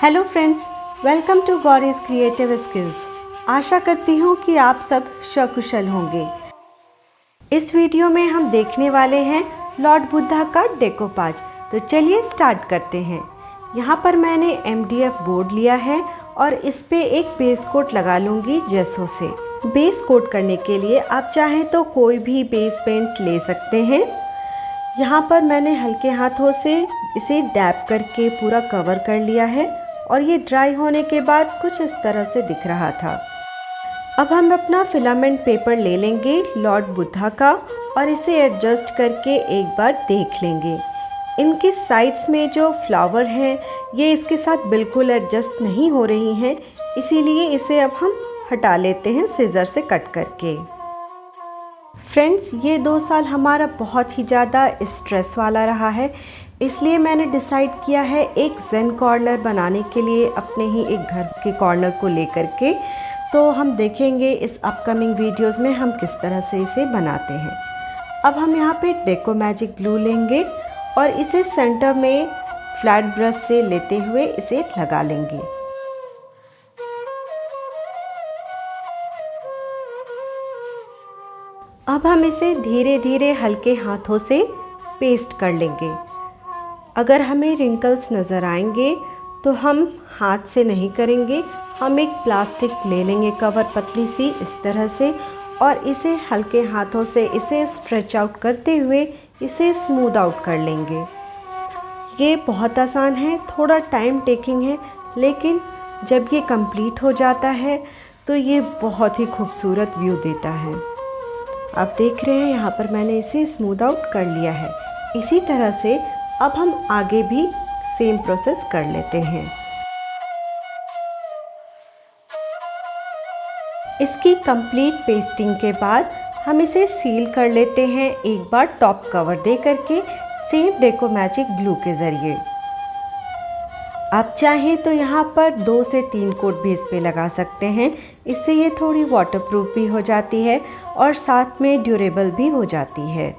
Hello friends, welcome to Gauri's creative skills. आशा करती हूँ कि आप सब सकुशल होंगे। इस वीडियो में हम देखने वाले हैं लॉर्ड बुद्धा का डेकोपाज। तो चलिए स्टार्ट करते हैं। यहाँ पर मैंने MDF बोर्ड लिया है और इस पे एक बेस कोट लगा लूँगी जेसो से। बेस कोट करने के लिए आप चाहें तो कोई भी बेस पेंट ले सकते हैं। यहाँ पर मैंने हल्के हाथों से इसे डैब करके पूरा कवर कर लिया है और ये ड्राई होने के बाद कुछ इस तरह से दिख रहा था। अब हम अपना फिलामेंट पेपर ले लेंगे लॉर्ड बुद्धा का और इसे एडजस्ट करके एक बार देख लेंगे। इनकी साइड्स में जो फ्लावर हैं ये इसके साथ बिल्कुल एडजस्ट नहीं हो रही हैं, इसीलिए इसे अब हम हटा लेते हैं सीजर से कट करके। फ्रेंड्स, ये 2 साल हमारा बहुत ही ज़्यादा स्ट्रेस वाला रहा है, इसलिए मैंने डिसाइड किया है एक ज़ेन कॉर्नर बनाने के लिए अपने ही एक घर के कॉर्नर को लेकर के। तो हम देखेंगे इस अपकमिंग वीडियोस में हम किस तरह से इसे बनाते हैं। अब हम यहाँ पे डेको मैजिक ग्लू लेंगे और इसे सेंटर में फ्लैट ब्रश से लेते हुए इसे लगा लेंगे। अब हम इसे धीरे धीरे हल्के हाथों से पेस्ट कर लेंगे। अगर हमें रिंकल्स नज़र आएंगे तो हम हाथ से नहीं करेंगे, हम एक प्लास्टिक ले लेंगे कवर पतली सी इस तरह से और इसे हल्के हाथों से इसे स्ट्रेच आउट करते हुए इसे स्मूथ आउट कर लेंगे। ये बहुत आसान है, थोड़ा टाइम टेकिंग है, लेकिन जब ये कंप्लीट हो जाता है तो ये बहुत ही खूबसूरत व्यू देता है। आप देख रहे हैं यहाँ पर मैंने इसे स्मूथ आउट कर लिया है। इसी तरह से अब हम आगे भी सेम प्रोसेस कर लेते हैं। इसकी कंप्लीट पेस्टिंग के बाद हम इसे सील कर लेते हैं एक बार टॉप कवर दे करके सेम डेको मैजिक ग्लू के ज़रिए। आप चाहें तो यहाँ पर 2 से 3 कोट भी इस पे लगा सकते हैं, इससे ये थोड़ी वाटरप्रूफ भी हो जाती है और साथ में ड्यूरेबल भी हो जाती है।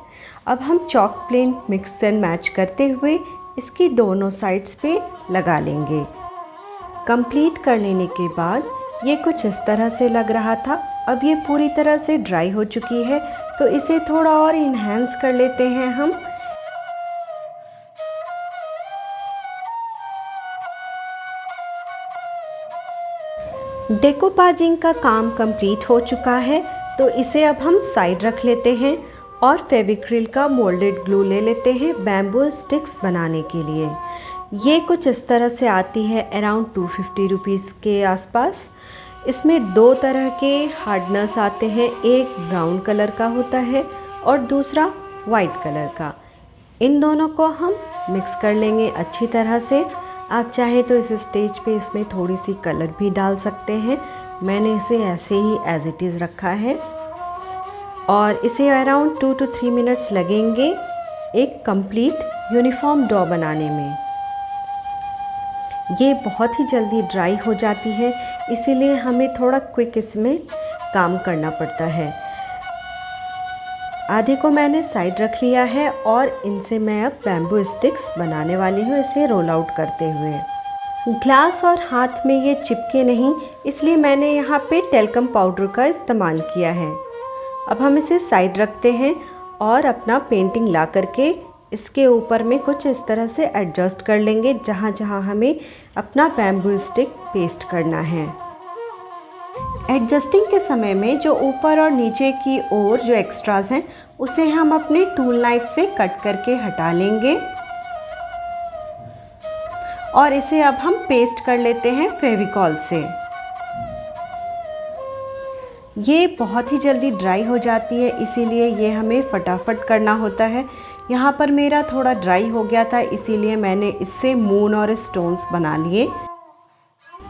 अब हम chalk paint mix and match करते हुए इसकी दोनों साइड्स पे लगा लेंगे। कंप्लीट कर लेने के बाद ये कुछ इस तरह से लग रहा था। अब ये पूरी तरह से ड्राई हो चुकी है तो इसे थोड़ा और इन्हेंस कर लेते हैं हम। डेकोपाजिंग का काम कंप्लीट हो चुका है तो इसे अब हम साइड रख लेते हैं और फेविक्रिल का मोल्डेड ग्लू ले लेते हैं बैम्बू स्टिक्स बनाने के लिए। ये कुछ इस तरह से आती है अराउंड 250 रुपीज़ के आसपास। इसमें 2 तरह के हार्डनेस आते हैं, एक ब्राउन कलर का होता है और दूसरा वाइट कलर का। इन दोनों को हम मिक्स कर लेंगे अच्छी तरह से। आप चाहें तो इस स्टेज पे इसमें थोड़ी सी कलर भी डाल सकते हैं। मैंने इसे ऐसे ही एज इट इज़ रखा है और इसे अराउंड 2 to 3 मिनट्स लगेंगे एक कंप्लीट यूनिफॉर्म डॉ बनाने में। ये बहुत ही जल्दी ड्राई हो जाती है, इसीलिए हमें थोड़ा क्विक इसमें काम करना पड़ता है। आधे को मैंने साइड रख लिया है और इनसे मैं अब बैम्बू स्टिक्स बनाने वाली हूँ इसे रोल आउट करते हुए। ग्लास और हाथ में ये चिपके नहीं, इसलिए मैंने यहाँ पे टेल्कम पाउडर का इस्तेमाल किया है। अब हम इसे साइड रखते हैं और अपना पेंटिंग ला करके इसके ऊपर में कुछ इस तरह से एडजस्ट कर लेंगे जहाँ जहाँ हमें अपना बैम्बू स्टिक पेस्ट करना है। एडजस्टिंग के समय में जो ऊपर और नीचे की ओर जो एक्स्ट्रास हैं उसे हम अपने टूल नाइफ से कट करके हटा लेंगे और इसे अब हम पेस्ट कर लेते हैं फेविकॉल से। ये बहुत ही जल्दी ड्राई हो जाती है, इसीलिए ये हमें फटाफट करना होता है। यहाँ पर मेरा थोड़ा ड्राई हो गया था, इसीलिए मैंने इससे मून और स्टोन्स बना लिए।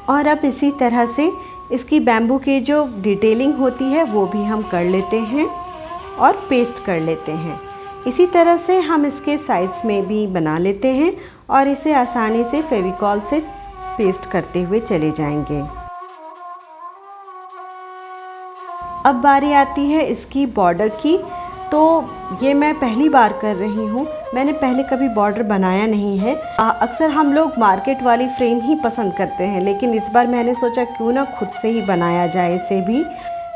और अब इसी तरह से इसकी बैम्बू की जो डिटेलिंग होती है वो भी हम कर लेते हैं और पेस्ट कर लेते हैं। इसी तरह से हम इसके साइड्स में भी बना लेते हैं और इसे आसानी से फेविकॉल से पेस्ट करते हुए चले जाएंगे। अब बारी आती है इसकी बॉर्डर की। तो ये मैं पहली बार कर रही हूँ। मैंने पहले कभी बॉर्डर बनाया नहीं है। अक्सर हम लोग मार्केट वाली फ्रेम ही पसंद करते हैं, लेकिन इस बार मैंने सोचा क्यों ना खुद से ही बनाया जाए इसे भी।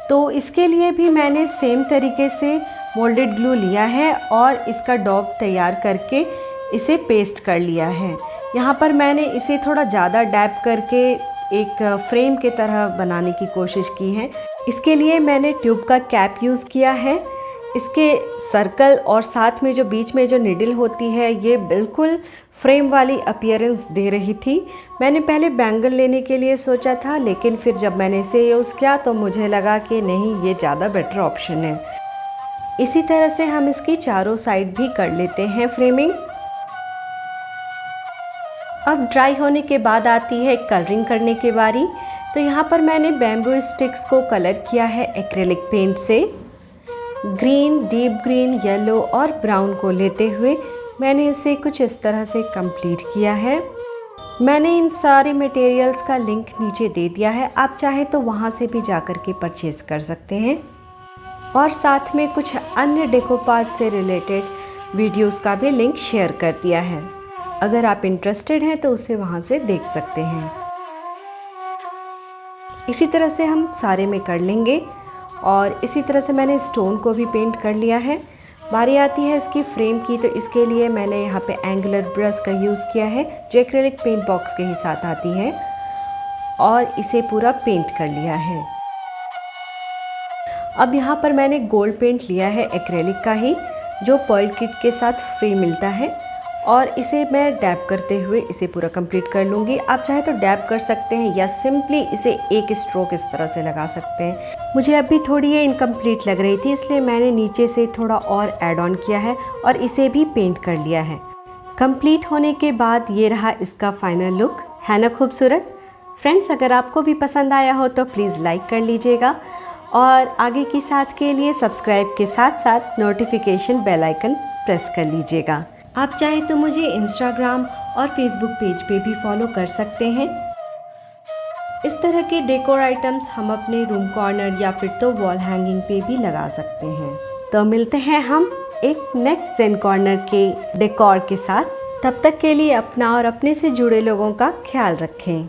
तो इसके लिए भी मैंने सेम तरीके से मोल्डेड ग्लू लिया है और इसका डॉग तैयार करके इसे पेस्ट कर लिया है। यहाँ पर मैंने इसे थोड़ा ज़्यादा डैप करके एक फ्रेम के तरह बनाने की कोशिश की है। इसके लिए मैंने ट्यूब का कैप यूज़ किया है। इसके सर्कल और साथ में जो बीच में जो निडल होती है, ये बिल्कुल फ्रेम वाली अपीयरेंस दे रही थी। मैंने पहले बैंगल लेने के लिए सोचा था, लेकिन फिर जब मैंने इसे यूज़ किया तो मुझे लगा कि नहीं, ये ज़्यादा बेटर ऑप्शन है। इसी तरह से हम इसकी चारों साइड भी कर लेते हैं फ्रेमिंग। अब ड्राई होने के बाद आती है कलरिंग करने की बारी। तो यहाँ पर मैंने बैम्बू स्टिक्स को कलर किया है एक्रेलिक पेंट से। ग्रीन, डीप ग्रीन, येलो और ब्राउन को लेते हुए मैंने इसे कुछ इस तरह से कंप्लीट किया है। मैंने इन सारे मटेरियल्स का लिंक नीचे दे दिया है, आप चाहे तो वहाँ से भी जाकर के परचेज़ कर सकते हैं। और साथ में कुछ अन्य डेकोपार्ट से रिलेटेड वीडियोस का भी लिंक शेयर कर दिया है। अगर आप इंटरेस्टेड हैं तो उसे वहाँ से देख सकते हैं। इसी तरह से हम सारे में कर लेंगे। और इसी तरह से मैंने स्टोन को भी पेंट कर लिया है। बारी आती है इसकी फ्रेम की, तो इसके लिए मैंने यहाँ पे एंगुलर ब्रश का यूज़ किया है, जो एक्रेलिक पेंट बॉक्स के ही साथ आती है, और इसे पूरा पेंट कर लिया है। अब यहाँ पर मैंने गोल्ड पेंट लिया है एक्रेलिक का ही, जो पर्ल किट के साथ फ्री मिलता है, और इसे मैं डैब करते हुए इसे पूरा कंप्लीट कर लूँगी। आप चाहे तो डैब कर सकते हैं या सिंपली इसे एक स्ट्रोक इस तरह से लगा सकते हैं। मुझे अभी थोड़ी ये इनकम्प्लीट लग रही थी, इसलिए मैंने नीचे से थोड़ा और ऐड ऑन किया है और इसे भी पेंट कर लिया है। कंप्लीट होने के बाद ये रहा इसका फाइनल लुक। है ना खूबसूरत? फ्रेंड्स, अगर आपको भी पसंद आया हो तो प्लीज़ लाइक कर लीजिएगा, और आगे की साथ के लिए सब्सक्राइब के साथ साथ नोटिफिकेशन बेल आइकन प्रेस कर लीजिएगा। आप चाहे तो मुझे इंस्टाग्राम और फेसबुक पेज पे भी फॉलो कर सकते हैं। इस तरह के डेकोर आइटम्स हम अपने रूम कॉर्नर या फिर तो वॉल हैंगिंग पे भी लगा सकते हैं। तो मिलते हैं हम एक नेक्स्ट ज़ेन कॉर्नर के डेकोर के साथ। तब तक के लिए अपना और अपने से जुड़े लोगों का ख्याल रखें।